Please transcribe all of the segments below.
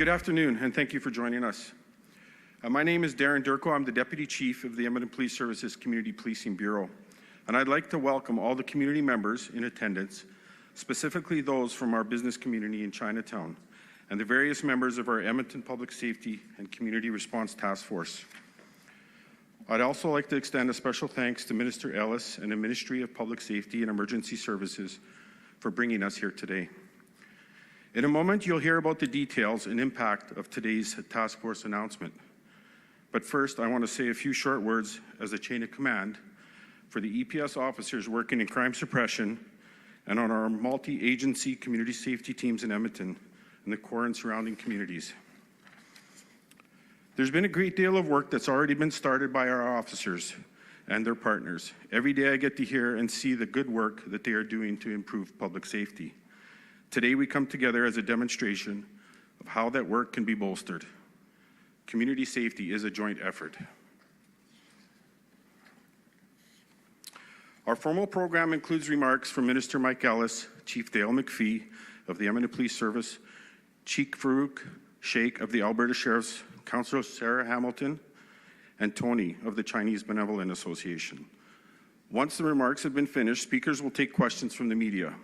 Good afternoon, and thank you for joining us. My name is Darren Durko. I'm the Deputy Chief of the Edmonton Police Services Community Policing Bureau, and I'd like to welcome all the community members in attendance, specifically those from our business community in Chinatown, and the various members of our Edmonton Public Safety and Community Response Task Force. I'd also like to extend a special thanks to Minister Ellis and the Ministry of Public Safety and Emergency Services for bringing us here today. In a moment, you'll hear about the details and impact of today's task force announcement. But first, I want to say a few short words as a chain of command for the EPS officers working in crime suppression and on our multi-agency community safety teams in Edmonton and the core and surrounding communities. There's been a great deal of work that's already been started by our officers and their partners. Every day I get to hear and see the good work that they are doing to improve public safety. Today we come together as a demonstration of how that work can be bolstered. Community safety is a joint effort. Our formal program includes remarks from Minister Mike Ellis, Chief Dale McPhee of the Edmonton Police Service, Chief Farouk Sheikh of the Alberta Sheriff's, Councillor Sarah Hamilton, and Tony of the Chinese Benevolent Association. Once the remarks have been finished, speakers will take questions from the media.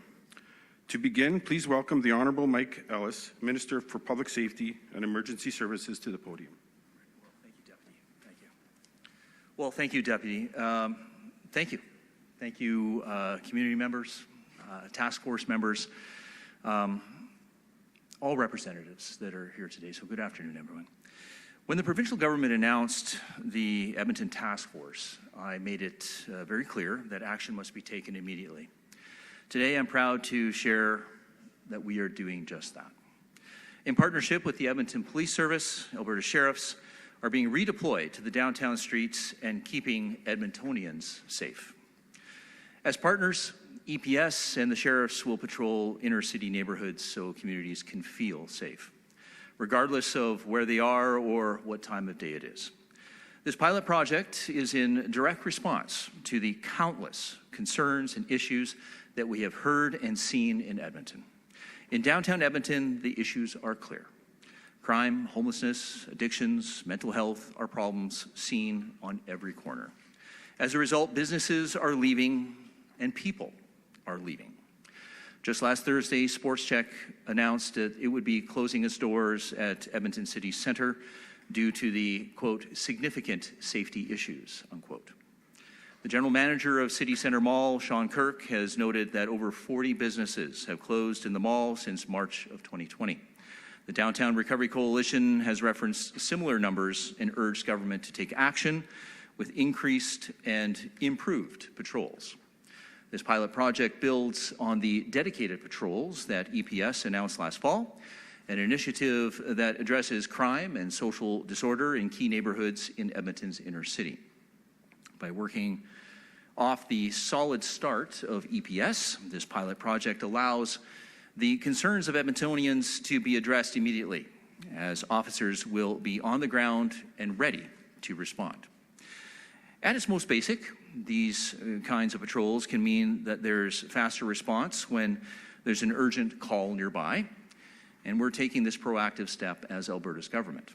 To begin, please welcome the Honourable Mike Ellis, Minister for Public Safety and Emergency Services, to the podium. Thank you, Deputy. Thank you. Well, thank you, Deputy. Thank you. Thank you, community members, task force members, all representatives that are here today. So good afternoon, everyone. When the provincial government announced the Edmonton Task Force, I made it very clear that action must be taken immediately. Today, I'm proud to share that we are doing just that. In partnership with the Edmonton Police Service, Alberta Sheriffs are being redeployed to the downtown streets and keeping Edmontonians safe. As partners, EPS and the Sheriffs will patrol inner city neighborhoods so communities can feel safe, regardless of where they are or what time of day it is. This pilot project is in direct response to the countless concerns and issues that we have heard and seen in Edmonton. In downtown Edmonton, the issues are clear. Crime, homelessness, addictions, mental health are problems seen on every corner. As a result, businesses are leaving and people are leaving. Just last Thursday, SportsCheck announced that it would be closing its doors at Edmonton City Centre due to the, quote, significant safety issues, unquote. The general manager of City Centre Mall, Sean Kirk, has noted that over 40 businesses have closed in the mall since March of 2020. The Downtown Recovery Coalition has referenced similar numbers and urged government to take action with increased and improved patrols. This pilot project builds on the dedicated patrols that EPS announced last fall, an initiative that addresses crime and social disorder in key neighborhoods in Edmonton's inner city. By working off the solid start of EPS, this pilot project allows the concerns of Edmontonians to be addressed immediately, as officers will be on the ground and ready to respond. At its most basic, these kinds of patrols can mean that there's faster response when there's an urgent call nearby, and we're taking this proactive step as Alberta's government.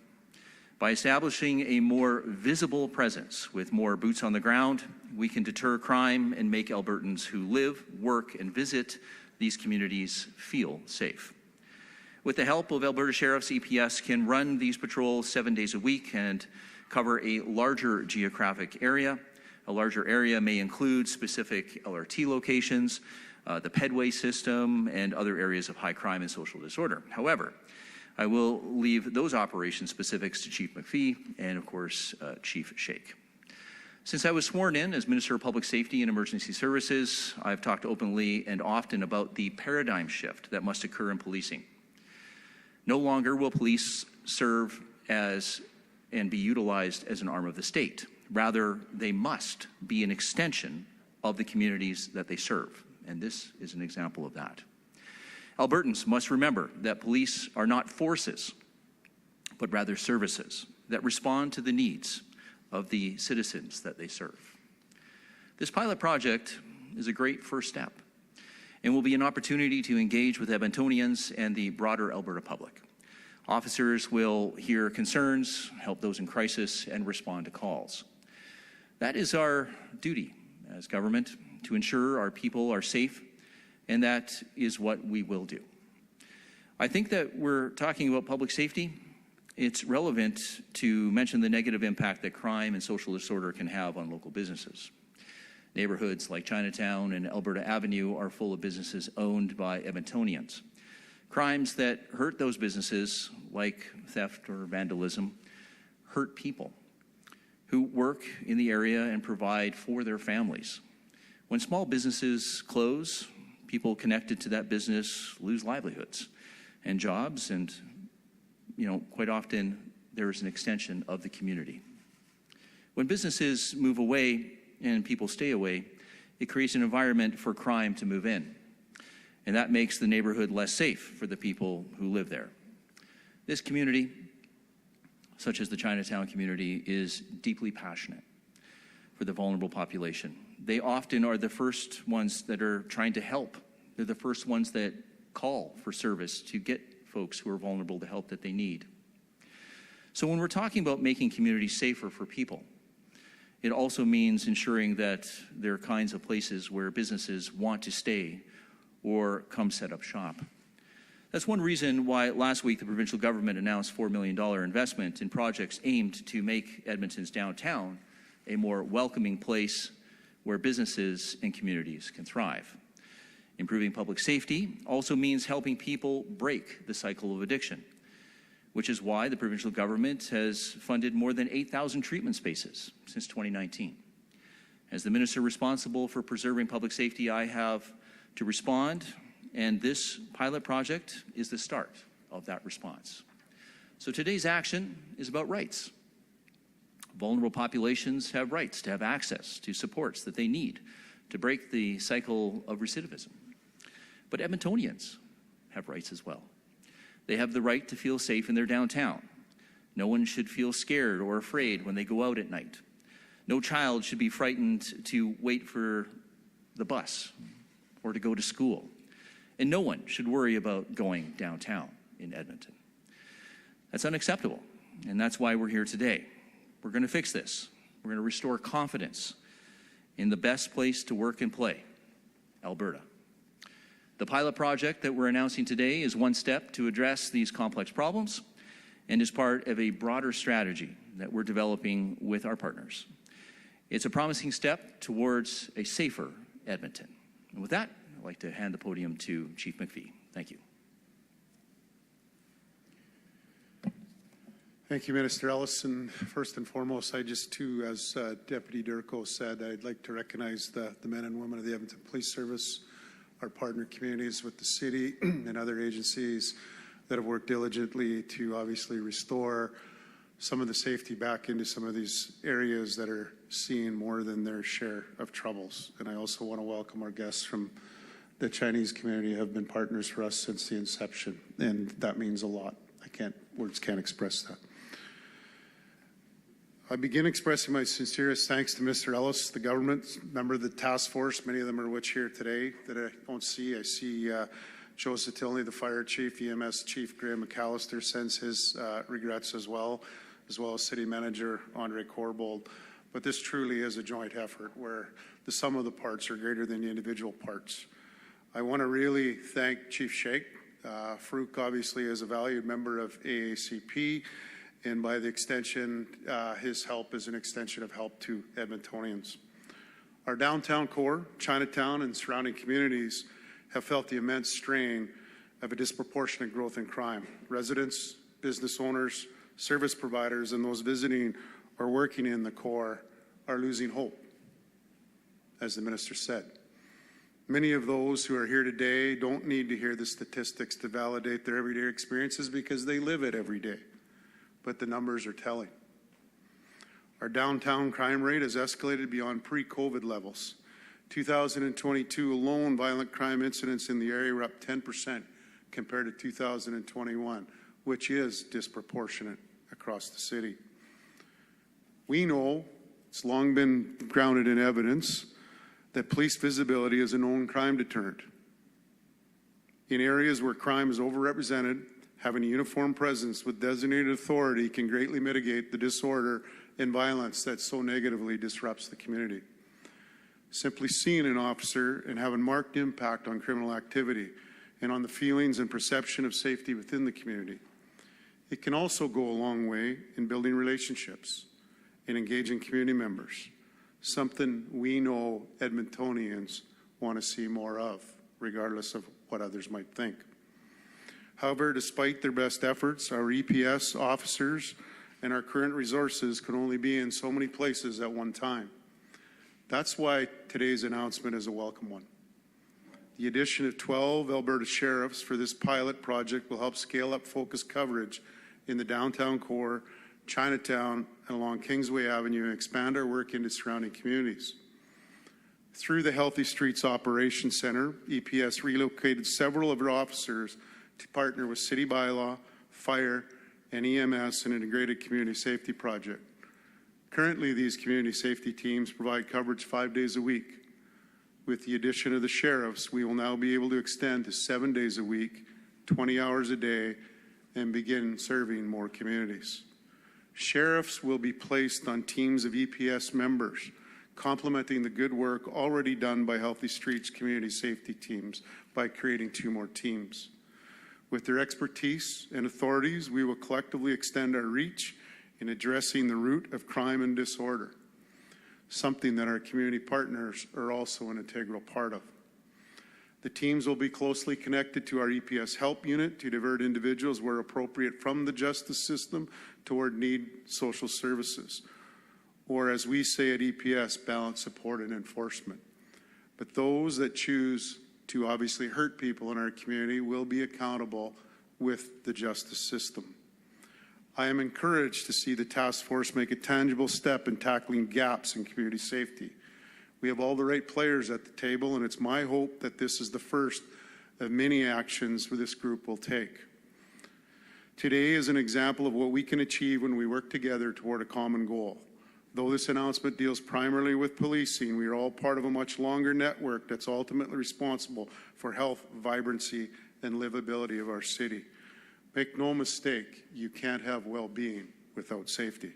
By establishing a more visible presence with more boots on the ground, we can deter crime and make Albertans who live, work, and visit these communities feel safe. With the help of Alberta Sheriffs, EPS can run these patrols 7 days a week and cover a larger geographic area. A larger area may include specific LRT locations, the pedway system, and other areas of high crime and social disorder. However, I will leave those operation specifics to Chief McPhee and, of course, Chief Sheikh. Since I was sworn in as Minister of Public Safety and Emergency Services, I've talked openly and often about the paradigm shift that must occur in policing. No longer will police serve as and be utilized as an arm of the state. Rather, they must be an extension of the communities that they serve. And this is an example of that. Albertans must remember that police are not forces, but rather services that respond to the needs of the citizens that they serve. This pilot project is a great first step and will be an opportunity to engage with Edmontonians and the broader Alberta public. Officers will hear concerns, help those in crisis, and respond to calls. That is our duty as government, to ensure our people are safe, and that is what we will do. I think that we're talking about public safety. It's relevant to mention the negative impact that crime and social disorder can have on local businesses. Neighborhoods like Chinatown and Alberta Avenue are full of businesses owned by Edmontonians. Crimes that hurt those businesses, like theft or vandalism, hurt people who work in the area and provide for their families. When small businesses close, people connected to that business lose livelihoods and jobs, and quite often there is an extension of the community. When businesses move away and people stay away, it creates an environment for crime to move in. And that makes the neighborhood less safe for the people who live there. This community, such as the Chinatown community, is deeply passionate for the vulnerable population. They often are the first ones that are trying to help. They're the first ones that call for service to get folks who are vulnerable the help that they need. So when we're talking about making communities safer for people, it also means ensuring that there are kinds of places where businesses want to stay or come set up shop. That's one reason why last week the provincial government announced $4 million investment in projects aimed to make Edmonton's downtown a more welcoming place where businesses and communities can thrive. Improving public safety also means helping people break the cycle of addiction, which is why the provincial government has funded more than 8,000 treatment spaces since 2019. As the minister responsible for preserving public safety, I have to respond, and this pilot project is the start of that response. So today's action is about rights. Vulnerable populations have rights to have access to supports that they need to break the cycle of recidivism. But Edmontonians have rights as well. They have the right to feel safe in their downtown. No one should feel scared or afraid when they go out at night. No child should be frightened to wait for the bus or to go to school. And no one should worry about going downtown in Edmonton. That's unacceptable, and that's why we're here today. We're going to fix this. We're going to restore confidence in the best place to work and play, Alberta. The pilot project that we're announcing today is one step to address these complex problems and is part of a broader strategy that we're developing with our partners. It's a promising step towards a safer Edmonton. And with that, I'd like to hand the podium to Chief McPhee. Thank you. Thank you, Minister Ellis. And first and foremost, I just too, as Deputy Durko said, I'd like to recognize the men and women of the Edmonton Police Service, our partner communities with the city and other agencies that have worked diligently to obviously restore some of the safety back into some of these areas that are seeing more than their share of troubles. And I also want to welcome our guests from the Chinese community who have been partners for us since the inception, and that means a lot. Words can't express that. I begin expressing my sincerest thanks to Mr. Ellis, the government, member of the task force, many of them are which here today that I don't see. I see Joe Satilny, the fire chief, EMS chief Graham McAllister sends his regrets as well as city manager Andre Corbold. But this truly is a joint effort where the sum of the parts are greater than the individual parts. I want to really thank Chief Sheikh. Farouk obviously is a valued member of AACP, and by the extension, his help is an extension of help to Edmontonians. Our downtown core, Chinatown and surrounding communities have felt the immense strain of a disproportionate growth in crime. Residents, business owners, service providers, and those visiting or working in the core are losing hope, as the minister said. Many of those who are here today don't need to hear the statistics to validate their everyday experiences because they live it every day. But the numbers are telling. Our downtown crime rate has escalated beyond pre-COVID levels. 2022 alone, violent crime incidents in the area were up 10% compared to 2021, which is disproportionate across the city. We know, it's long been grounded in evidence, that police visibility is a known crime deterrent. In areas where crime is overrepresented, Having a uniformed presence with designated authority can greatly mitigate the disorder and violence that so negatively disrupts the community. Simply seeing an officer and having marked impact on criminal activity and on the feelings and perception of safety within the community. It can also go a long way in building relationships and engaging community members, something we know Edmontonians want to see more of, regardless of what others might think. However, despite their best efforts, our EPS officers and our current resources can only be in so many places at one time. That's why today's announcement is a welcome one. The addition of 12 Alberta sheriffs for this pilot project will help scale up focused coverage in the downtown core, Chinatown, and along Kingsway Avenue, and expand our work into surrounding communities. Through the Healthy Streets Operations Center, EPS relocated several of our officers to partner with City Bylaw, Fire, and EMS in an integrated community safety project. Currently, these community safety teams provide coverage 5 days a week. With the addition of the sheriffs, we will now be able to extend to 7 days a week, 20 hours a day, and begin serving more communities. Sheriffs will be placed on teams of EPS members, complementing the good work already done by Healthy Streets community safety teams by creating 2 more teams. With their expertise and authorities, we will collectively extend our reach in addressing the root of crime and disorder, something that our community partners are also an integral part of. The teams will be closely connected to our EPS help unit to divert individuals where appropriate from the justice system toward need social services, or as we say at EPS, balance support and enforcement. But those that choose to obviously hurt people in our community will be accountable with the justice system. I am encouraged to see the task force make a tangible step in tackling gaps in community safety. We have all the right players at the table, and it's my hope that this is the first of many actions this group will take. Today is an example of what we can achieve when we work together toward a common goal. Though this announcement deals primarily with policing, we are all part of a much longer network that's ultimately responsible for health, vibrancy, and livability of our city. Make no mistake, you can't have well-being without safety.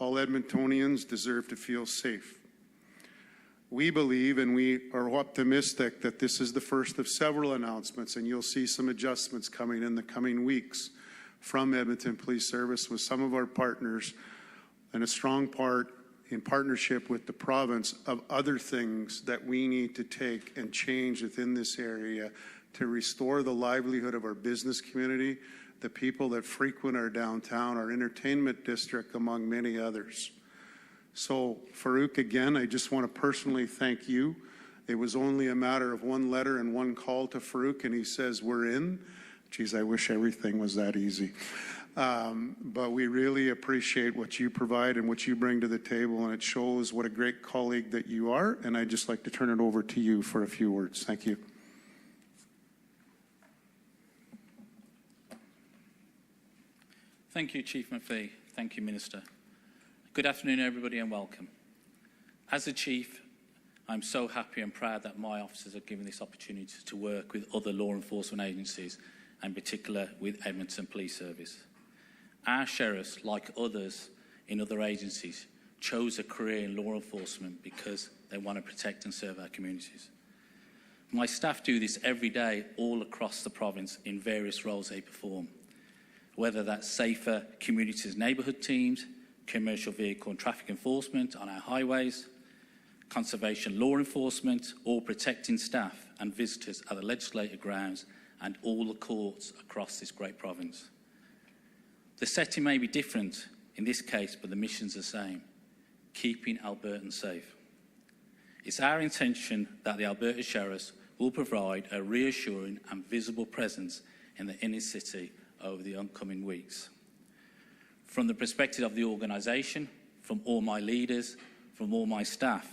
All Edmontonians deserve to feel safe. We believe and we are optimistic that this is the first of several announcements, and you'll see some adjustments coming in the coming weeks from Edmonton Police Service with some of our partners, and a strong part in partnership with the province of other things that we need to take and change within this area to restore the livelihood of our business community, the people that frequent our downtown, our entertainment district, among many others. So, Farouk, again, I just want to personally thank you. It was only a matter of one letter and one call to Farouk, and he says, we're in. Geez, I wish everything was that easy. But we really appreciate what you provide and what you bring to the table, and it shows what a great colleague that you are, and I'd just like to turn it over to you for a few words. Thank you. Thank you, Chief McPhee. Thank you, Minister. Good afternoon, everybody, and welcome. As a Chief, I'm so happy and proud that my officers are given this opportunity to work with other law enforcement agencies, and in particular with Edmonton Police Service. Our sheriffs, like others in other agencies, chose a career in law enforcement because they want to protect and serve our communities. My staff do this every day all across the province in various roles they perform, whether that's safer communities neighbourhood teams, commercial vehicle and traffic enforcement on our highways, conservation law enforcement, or protecting staff and visitors at the legislative grounds and all the courts across this great province. The setting may be different in this case, but the mission's the same: keeping Albertans safe. It's our intention that the Alberta Sheriffs will provide a reassuring and visible presence in the inner city over the upcoming weeks. From the perspective of the organisation, from all my leaders, from all my staff,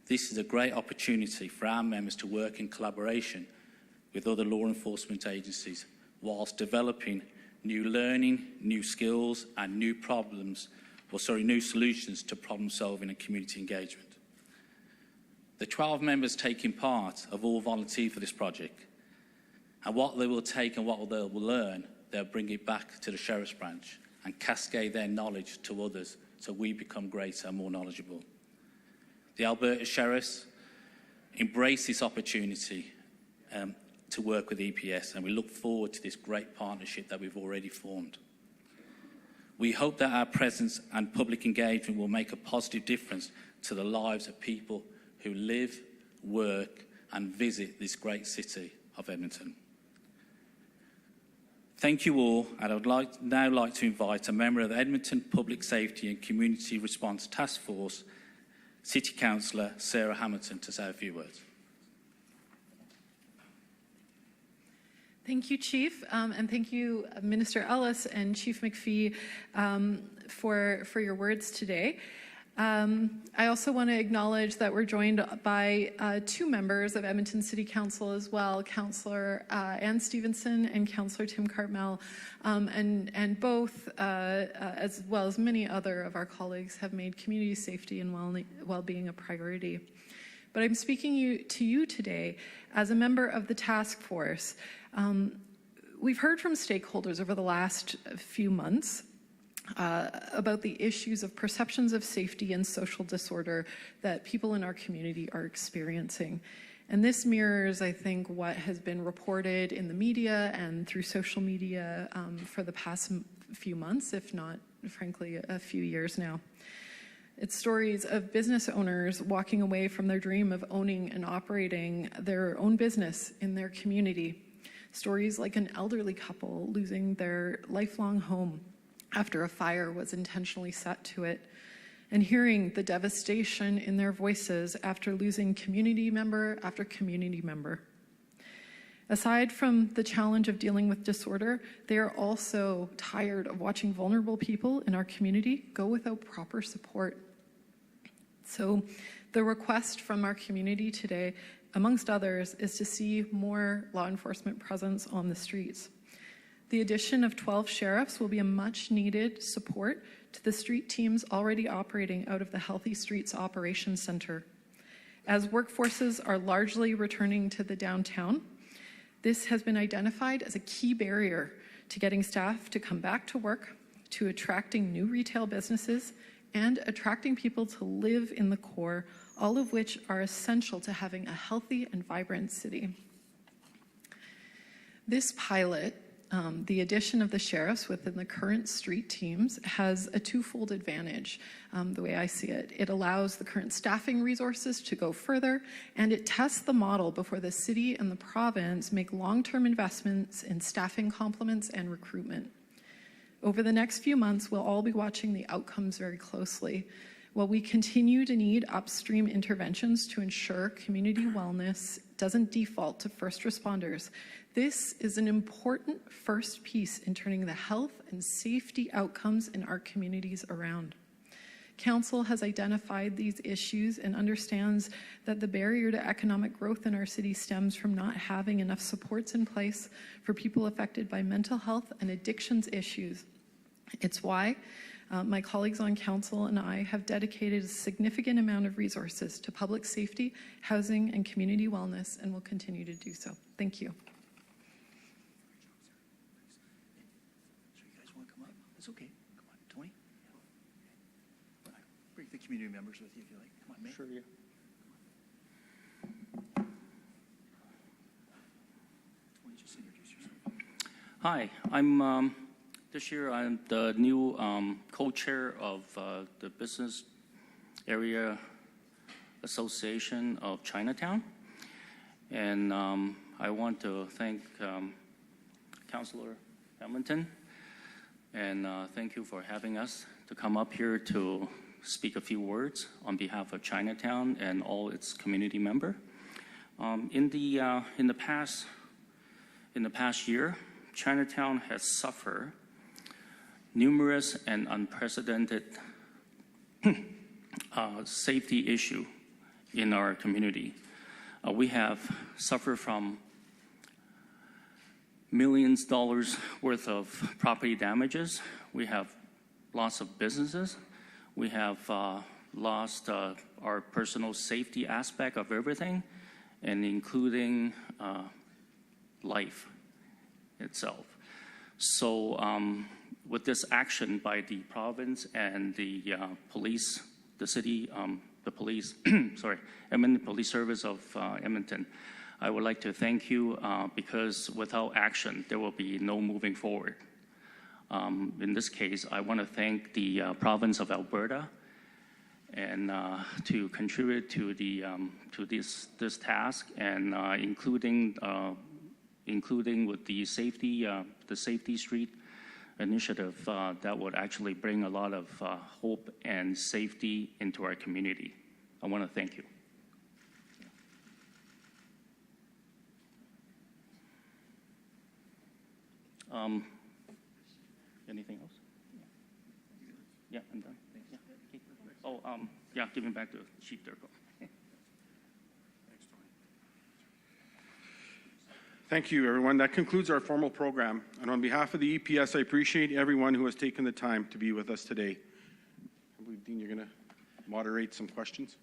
this is a great opportunity for our members to work in collaboration with other law enforcement agencies whilst developing new learning, new skills and new solutions to problem solving and community engagement. The 12 members taking part have all volunteered for this project. And what they will take and what they will learn, they'll bring it back to the Sheriff's Branch and cascade their knowledge to others so we become greater and more knowledgeable. The Alberta Sheriffs embrace this opportunity to work with EPS, and we look forward to this great partnership that we've already formed. We hope that our presence and public engagement will make a positive difference to the lives of people who live, work, and visit this great city of Edmonton. Thank you all, and I would now like to invite a member of the Edmonton Public Safety and Community Response Task Force, City Councillor Sarah Hamilton, to say a few words. Thank you, Chief, and thank you, Minister Ellis and Chief McPhee, for your words today. I also want to acknowledge that we're joined by two members of Edmonton City Council as well, Councillor Ann Stevenson and Councillor Tim Cartmel, and both, as well as many other of our colleagues, have made community safety and well-being a priority. But I'm speaking to you today as a member of the task force. We've heard from stakeholders over the last few months about the issues of perceptions of safety and social disorder that people in our community are experiencing. And this mirrors, I think, what has been reported in the media and through social media for the past few months, if not, frankly, a few years now. It's stories of business owners walking away from their dream of owning and operating their own business in their community. Stories like an elderly couple losing their lifelong home after a fire was intentionally set to it, and hearing the devastation in their voices after losing community member after community member. Aside from the challenge of dealing with disorder, they are also tired of watching vulnerable people in our community go without proper support. So the request from our community today, amongst others, is to see more law enforcement presence on the streets. The addition of 12 sheriffs will be a much-needed support to the street teams already operating out of the Healthy Streets Operations Center. As workforces are largely returning to the downtown, this has been identified as a key barrier to getting staff to come back to work, to attracting new retail businesses, and attracting people to live in the core, all of which are essential to having a healthy and vibrant city. This pilot, the addition of the sheriffs within the current street teams, has a twofold advantage, the way I see it. It allows the current staffing resources to go further, and it tests the model before the city and the province make long-term investments in staffing complements and recruitment. Over the next few months, we'll all be watching the outcomes very closely. While we continue to need upstream interventions to ensure community wellness doesn't default to first responders, this is an important first piece in turning the health and safety outcomes in our communities around. Council has identified these issues and understands that the barrier to economic growth in our city stems from not having enough supports in place for people affected by mental health and addictions issues. It's why my colleagues on council and I have dedicated a significant amount of resources to public safety, housing, and community wellness, and will continue to do so. Thank you. So you guys want to come up? That's okay. Come on, Tony. Bring the community members with you if you like. Come on, May. Sure, yeah. Tony, just introduce yourself. Hi, this year I'm the new co-chair of the Business Area Association of Chinatown. And I want to thank Councillor Hamilton, and thank you for having us to come up here to speak a few words on behalf of Chinatown and all its community members. In the past year, Chinatown has suffered numerous and unprecedented safety issues in our community. We have suffered from millions of dollars worth of property damages. We have loss of businesses. We have lost our personal safety aspect of everything, and including life itself. So with this action by the province and the police, the city, the police, sorry, Edmonton Police Service of Edmonton, I would like to thank you because without action, there will be no moving forward. In this case, I want to thank the province of Alberta and to contribute to the to this task, and including with the safety street initiative that would actually bring a lot of hope and safety into our community. I want to thank you. Anything else? Yeah, I'm done. Yeah. Oh, yeah, giving back to Chief Durko. Thank you, everyone. That concludes our formal program. And on behalf of the EPS, I appreciate everyone who has taken the time to be with us today. I believe, Dean, you're going to moderate some questions.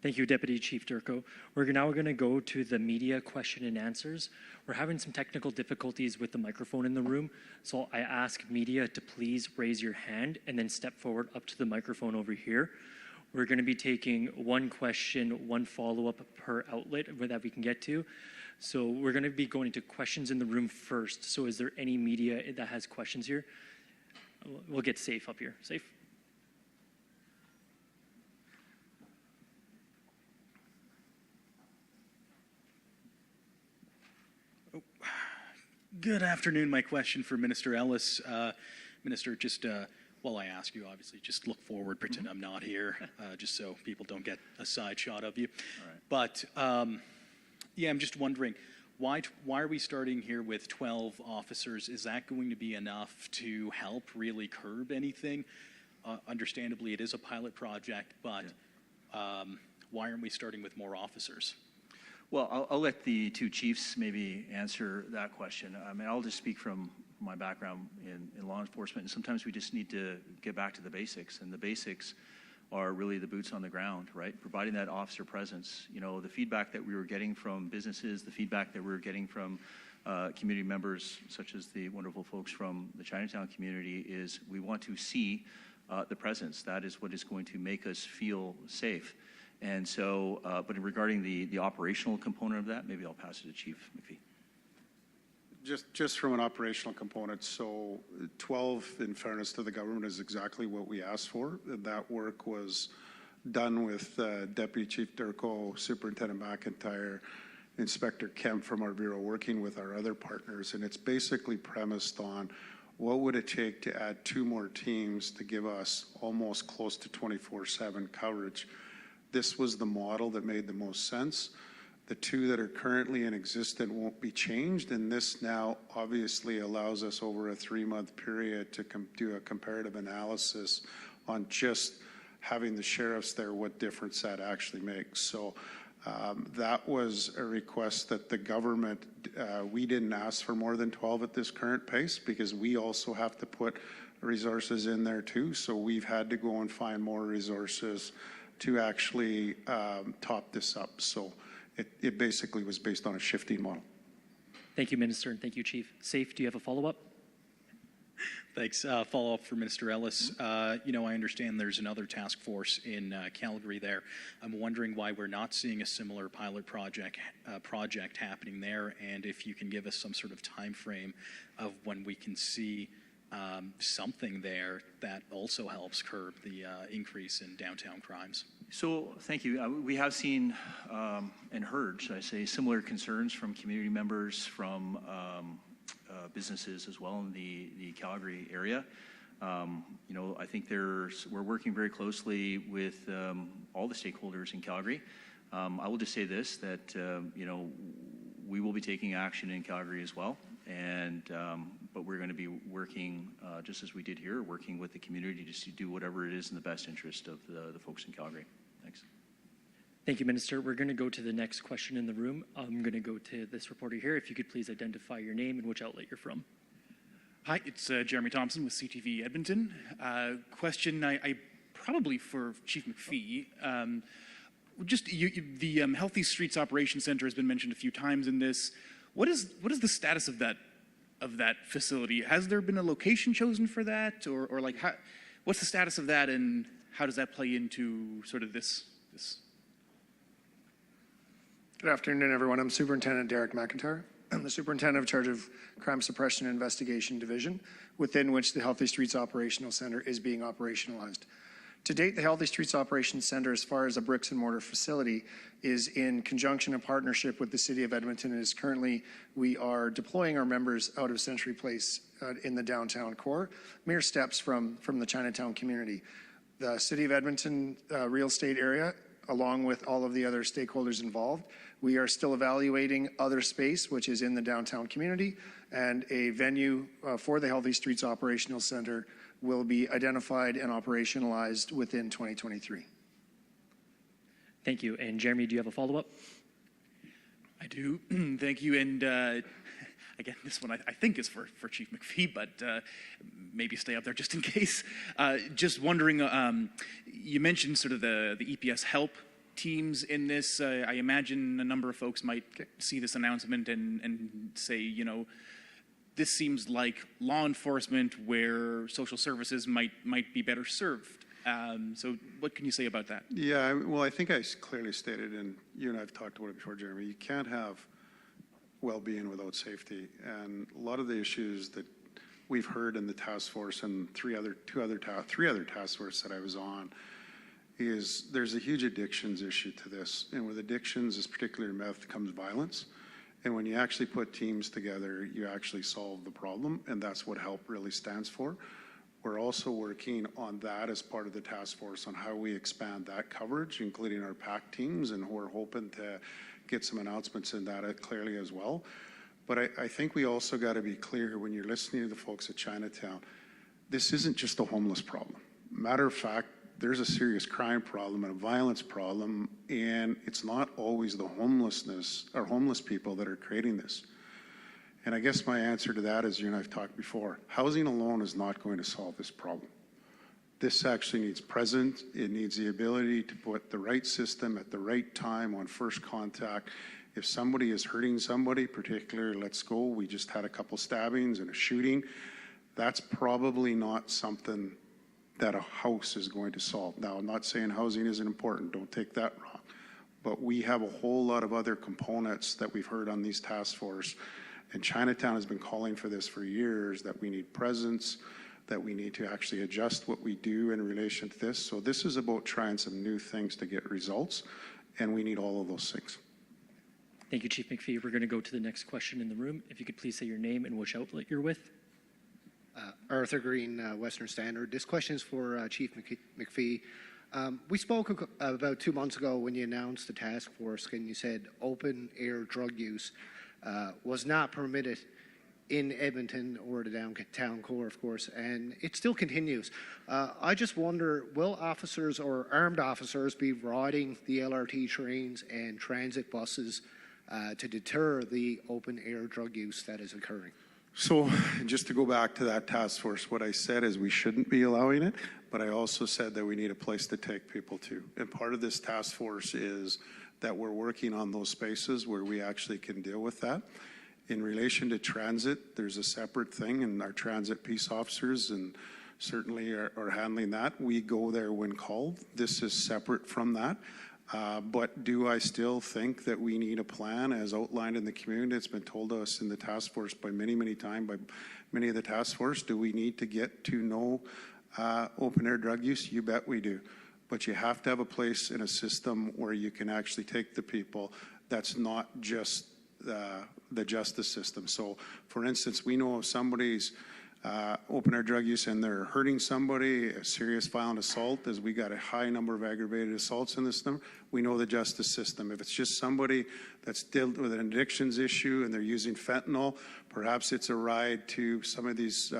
Thank you, Deputy Chief Durko. We're now going to go to the media question and answers. We're having some technical difficulties with the microphone in the room, so I ask media to please raise your hand and then step forward up to the microphone over here. We're going to be taking one question, one follow-up per outlet that we can get to. So we're going to be going to questions in the room first. So is there any media that has questions here? We'll get Safe up here. Safe. Good afternoon. My question for Minister Ellis. Minister, just while I ask you, obviously, just look forward, pretend I'm not here, just so people don't get a side shot of you. All right. But yeah, I'm just wondering, why are we starting here with 12 officers? Is that going to be enough to help really curb anything? Understandably, it is a pilot project, but why aren't we starting with more officers? Well, I'll let the two chiefs maybe answer that question. I mean, I'll just speak from my background in law enforcement. And sometimes we just need to get back to the basics, and the basics are really the boots on the ground, right? Providing that officer presence. You know, the feedback that we were getting from businesses, the feedback that we were getting from community members, such as the wonderful folks from the Chinatown community, is we want to see the presence. That is what is going to make us feel safe. And so, but regarding the operational component of that, maybe I'll pass it to Chief McPhee. Just from an operational component, so 12, in fairness to the government, is exactly what we asked for. That work was done with Deputy Chief Durko, Superintendent McIntyre, Inspector Kemp from our bureau, working with our other partners, and it's basically premised on what would it take to add 2 more teams to give us almost close to 24/7 coverage. This was the model that made the most sense. The 2 that are currently in existence won't be changed, and this now obviously allows us over a 3-month period to do a comparative analysis on just having the sheriffs there, what difference that actually makes. So that was a request that the government, we didn't ask for more than 12 at this current pace because we also have to put resources in there too. So we've had to go and find more resources to actually top this up. So it basically was based on a shifting model. Thank you, Minister, and thank you, Chief. Safe, do you have a follow-up? Thanks. Follow-up for Minister Ellis. You know, I understand there's another task force in Calgary there. I'm wondering why we're not seeing a similar pilot project happening there, and if you can give us some sort of time frame of when we can see something there that also helps curb the increase in downtown crimes. So, thank you. We have seen and heard, should I say, similar concerns from community members, from businesses as well in the Calgary area. You know, I think we're working very closely with all the stakeholders in Calgary. I will just say this, that, you know, we will be taking action in Calgary as well. And but we're going to be working, just as we did here, working with the community to do whatever it is in the best interest of the folks in Calgary. Thanks. Thank you, Minister. We're going to go to the next question in the room. I'm going to go to this reporter here. If you could please identify your name and which outlet you're from. Hi, it's Jeremy Thompson with CTV Edmonton. Question I probably for Chief McPhee. The Healthy Streets Operations Center has been mentioned a few times in this. What is the status of that facility? Has there been a location chosen for that, or like what's the status of that, and how does that play into sort of this? Good afternoon, everyone. I'm Superintendent Derek McIntyre. I'm the superintendent in charge of Crime Suppression and Investigation Division, within which the Healthy Streets Operational Center is being operationalized. To date, the Healthy Streets Operations Center, as far as a bricks and mortar facility, is in conjunction and partnership with the City of Edmonton, and is currently, we are deploying our members out of Century Place in the downtown core, mere steps from the Chinatown community. The City of Edmonton real estate area, along with all of the other stakeholders involved, we are still evaluating other space, which is in the downtown community, and a venue for the Healthy Streets Operational Center will be identified and operationalized within 2023. Thank you. And Jeremy, do you have a follow-up? I do. Thank you. And again, this one I think is for Chief McPhee, but maybe stay up there just in case. Just wondering, you mentioned sort of the EPS help teams in this. I imagine a number of folks might see this announcement and say, you know, this seems like law enforcement where social services might be better served. So what can you say about that? Yeah, well, I think I clearly stated, and you and I have talked about it before, Jeremy, you can't have well-being without safety. And a lot of the issues that we've heard in the task force and three other task forces that I was on is there's a huge addictions issue to this. And with addictions, as particularly meth, comes violence. And when you actually put teams together, you actually solve the problem, and that's what HELP really stands for. We're also working on that as part of the task force on how we expand that coverage, including our PAC teams, and we're hoping to get some announcements in that clearly as well. But I think we also got to be clear when you're listening to the folks at Chinatown, this isn't just a homeless problem. Matter of fact, there's a serious crime problem and a violence problem, and it's not always the homelessness or homeless people that are creating this. And I guess my answer to that is, you and I have talked before, housing alone is not going to solve this problem. This actually needs presence. It needs the ability to put the right system at the right time on first contact. If somebody is hurting somebody, particularly, let's go, we just had a couple stabbings and a shooting, that's probably not something that a house is going to solve. Now, I'm not saying housing isn't important, don't take that wrong, but we have a whole lot of other components that we've heard on these task force, and Chinatown has been calling for this for years, that we need presence, that we need to actually adjust what we do in relation to this. So this is about trying some new things to get results, and we need all of those things. Thank you, Chief McPhee. We're going to go to the next question in the room. If you could please say your name and which outlet you're with. Arthur Green, Western Standard. This question is for Chief McPhee. We spoke about 2 months ago when you announced the task force, and you said open air drug use was not permitted in Edmonton or the downtown core, of course, and it still continues. I just wonder, will officers or armed officers be riding the LRT trains and transit buses to deter the open air drug use that is occurring? So just to go back to that task force, what I said is we shouldn't be allowing it, but I also said that we need a place to take people to. And part of this task force is that we're working on those spaces where we actually can deal with that. In relation to transit, there's a separate thing, and our transit peace officers and certainly are handling that. We go there when called. This is separate from that. But do I still think that we need a plan as outlined in the community? It's been told to us in the task force by many times by many of the task force. Do we need to get to no open air drug use? You bet we do. But you have to have a place in a system where you can actually take the people. That's not just the justice system. So, for instance, we know if somebody's open air drug use and they're hurting somebody, a serious violent assault, as we got a high number of aggravated assaults in this number, we know the justice system. If it's just somebody that's dealt with an addictions issue and they're using fentanyl, perhaps it's a ride to some of these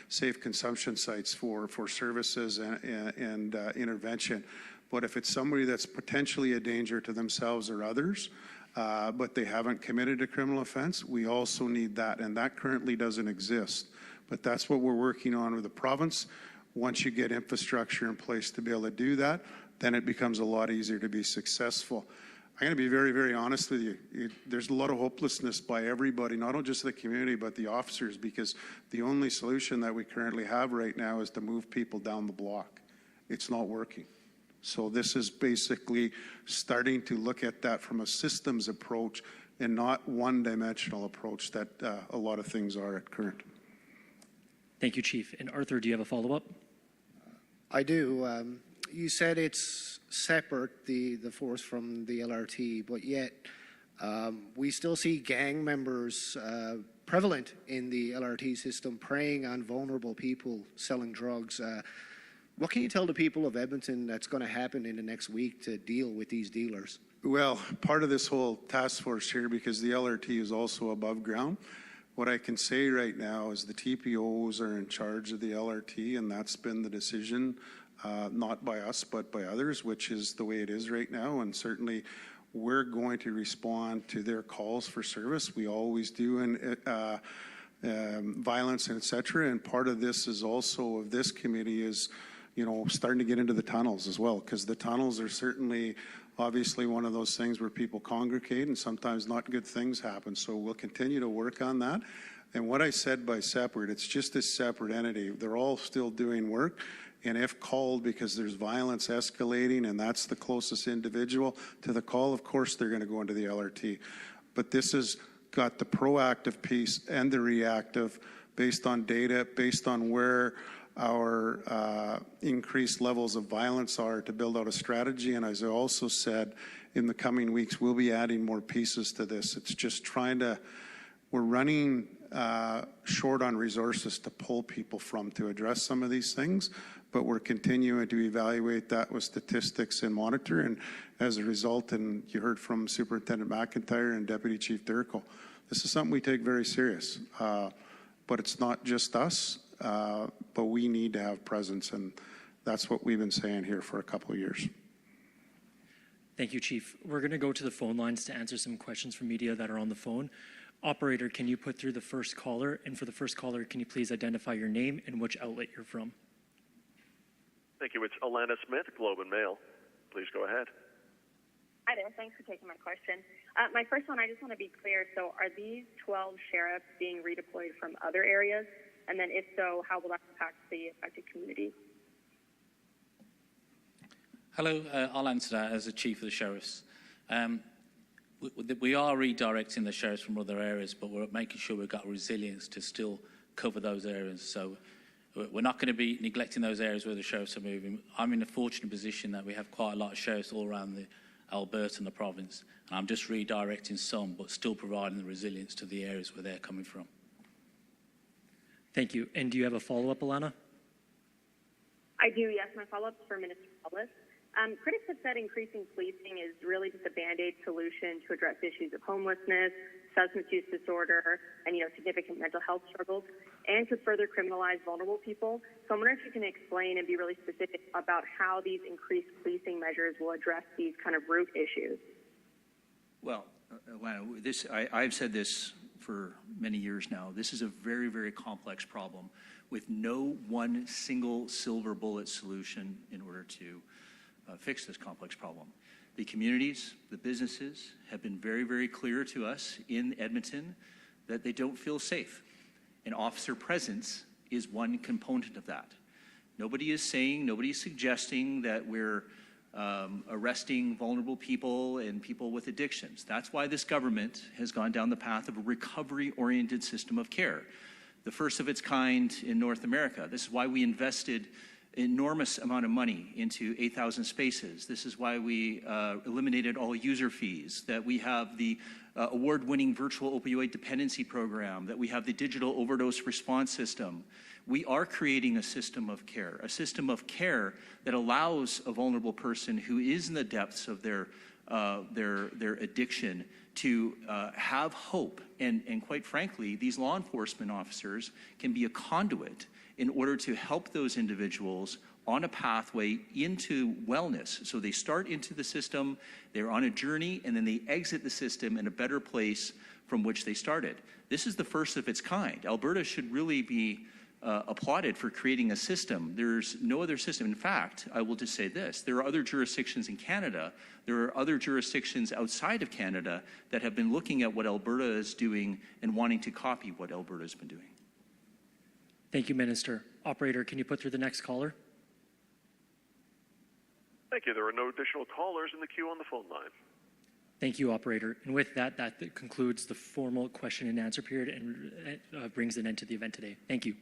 safe consumption sites for services and intervention. But if it's somebody that's potentially a danger to themselves or others, but they haven't committed a criminal offense, we also need that, and that currently doesn't exist. But that's what we're working on with the province. Once you get infrastructure in place to be able to do that, then it becomes a lot easier to be successful. I'm going to be very, very honest with you. There's a lot of hopelessness by everybody, not only just the community, but the officers, because the only solution that we currently have right now is to move people down the block. It's not working. So this is basically starting to look at that from a systems approach and not one-dimensional approach that a lot of things are at current. Thank you, Chief. And Arthur, do you have a follow-up? I do. You said it's separate, the force from the LRT, but yet we still see gang members prevalent in the LRT system, preying on vulnerable people, selling drugs. What can you tell the people of Edmonton that's going to happen in the next week to deal with these dealers? Well, part of this whole task force here, because the LRT is also above ground, what I can say right now is the TPOs are in charge of the LRT, and that's been the decision, not by us, but by others, which is the way it is right now. And certainly we're going to respond to their calls for service. We always do in violence and et cetera. And part of this is also of this committee is, you know, starting to get into the tunnels as well, because the tunnels are certainly obviously one of those things where people congregate and sometimes not good things happen. So we'll continue to work on that. And what I said by separate, it's just a separate entity. They're all still doing work. And if called because there's violence escalating and that's the closest individual to the call, of course they're going to go into the LRT. But this has got the proactive piece and the reactive based on data, based on where our increased levels of violence are to build out a strategy. And as I also said, in the coming weeks, we'll be adding more pieces to this. It's just trying to, we're running short on resources to pull people from to address some of these things, but we're continuing to evaluate that with statistics and monitor. And as a result, and you heard from Superintendent McIntyre and Deputy Chief Durko, this is something we take very serious. But it's not just us. But we need to have presence, and that's what we've been saying here for a couple of years. Thank you, Chief. We're going to go to the phone lines to answer some questions from media that are on the phone. Operator, can you put through the first caller? And for the first caller, can you please identify your name and which outlet you're from? Thank you. It's Alana Smith, Globe and Mail. Please go ahead. Hi there. Thanks for taking my question. My first one, I just want to be clear. So are these 12 sheriffs being redeployed from other areas? And then if so, how will that impact the affected communities? Hello, I'll answer that as the Chief of the Sheriffs. We are redirecting the sheriffs from other areas, but we're making sure we've got resilience to still cover those areas. So we're not going to be neglecting those areas where the sheriffs are moving. I'm in a fortunate position that we have quite a lot of sheriffs all around the Alberta and the province, and I'm just redirecting some, but still providing the resilience to the areas where they're coming from. Thank you. And do you have a follow-up, Alana? I do, yes. My follow-up is for Minister Ellis. Critics have said increasing policing is really just a Band-Aid solution to address issues of homelessness, substance use disorder, and significant mental health struggles, and could further criminalize vulnerable people. So I'm wondering if you can explain and be really specific about how these increased policing measures will address these kind of root issues. Well, Alana, I've said this for many years now. This is a very, very complex problem with no one single silver bullet solution in order to fix this complex problem. The communities, the businesses have been very, very clear to us in Edmonton that they don't feel safe. And officer presence is one component of that. Nobody is suggesting that we're arresting vulnerable people and people with addictions. That's why this government has gone down the path of a recovery-oriented system of care, the first of its kind in North America. This is why we invested enormous amount of money into 8,000 spaces. This is why we eliminated all user fees, that we have the award-winning virtual opioid dependency program, that we have the digital overdose response system. We are creating a system of care that allows a vulnerable person who is in the depths of their addiction to have hope. And quite frankly, these law enforcement officers can be a conduit in order to help those individuals on a pathway into wellness. So they start into the system, they're on a journey, and then they exit the system in a better place from which they started. This is the first of its kind. Alberta should really be applauded for creating a system. There's no other system. In fact, I will just say this. There are other jurisdictions in Canada, there are other jurisdictions outside of Canada that have been looking at what Alberta is doing and wanting to copy what Alberta has been doing. Thank you, Minister. Operator, can you put through the next caller? Thank you. There are no additional callers in the queue on the phone line. Thank you, Operator. And with that, that concludes the formal question and answer period and brings an end to the event today. Thank you.